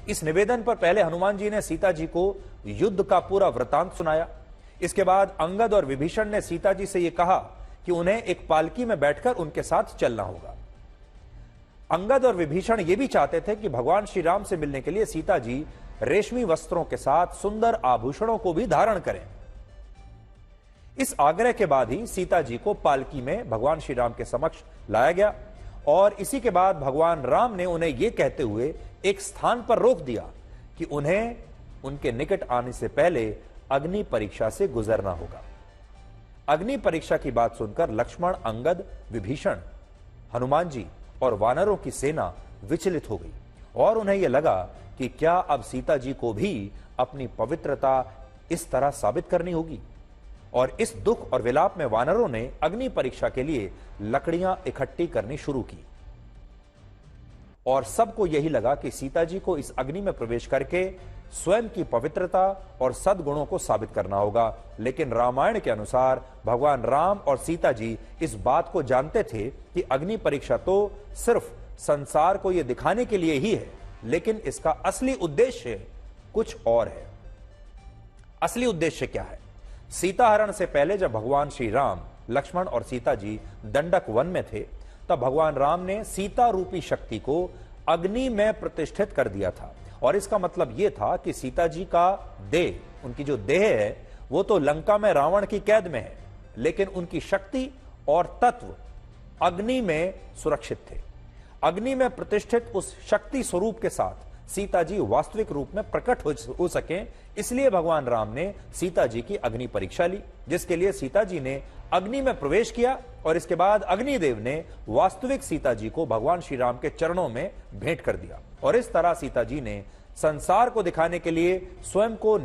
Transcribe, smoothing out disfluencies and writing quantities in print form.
इस निवेदन पर पहले हनुमान जी ने सीता जी को युद्ध का पूरा वृतांत सुनाया। इसके बाद अंगद और विभीषण ने सीता जी से यह कहा कि उन्हें एक पालकी में बैठकर उनके साथ चलना होगा। अंगद और विभीषण ये भी चाहते थे कि भगवान श्री राम से मिलने के लिए सीता जी रेशमी वस्त्रों के साथ सुंदर आभूषणों को भी धारण करें। इस आग्रह के बाद ही सीता जी को पालकी में भगवान श्री राम के समक्ष लाया गया और इसी के बाद भगवान राम ने उन्हें यह कहते हुए एक स्थान पर रोक दिया कि उन्हें उनके निकट आने से पहले अग्नि परीक्षा से गुजरना होगा। अग्नि परीक्षा की बात सुनकर लक्ष्मण, अंगद, विभीषण, हनुमान जी और वानरों की सेना विचलित हो गई और उन्हें यह लगा कि क्या अब सीता जी को भी अपनी पवित्रता इस तरह साबित करनी होगी। और इस दुख और विलाप में वानरों ने अग्नि परीक्षा के लिए लकड़ियां इकट्ठी करनी शुरू की और सबको यही लगा कि सीता जी को इस अग्नि में प्रवेश करके स्वयं की पवित्रता और सद्गुणों को साबित करना होगा। लेकिन रामायण के अनुसार भगवान राम और सीता जी इस बात को जानते थे कि अग्नि परीक्षा तो सिर्फ संसार को यह दिखाने के लिए ही है, लेकिन इसका असली उद्देश्य कुछ और है। असली उद्देश्य क्या है? सीताहरण से पहले जब भगवान श्री राम, लक्ष्मण और सीता जी दंडक वन में थे, तब भगवान राम ने सीता रूपी शक्ति को अग्नि में प्रतिष्ठित कर दिया था और इसका मतलब यह था कि सीता जी का देह, उनकी जो देह है, वो तो लंका में रावण की कैद में है, लेकिन उनकी शक्ति और तत्व अग्नि में सुरक्षित थे। अग्नि में प्रतिष्ठित उस शक्ति स्वरूप के साथ सीता जी वास्तविक रूप में प्रकट हो सकें, इसलिए भगवान राम ने सीता जी की अग्नि परीक्षा ली, जिसके लिए सीता जी ने अग्नि में प्रवेश किया और इसके बाद अग्निदेव ने वास्तविक सीता जी को भगवान श्री राम के चरणों में भेंट कर दिया और इस तरह सीता जी ने संसार को दिखाने के लिए स्वयं को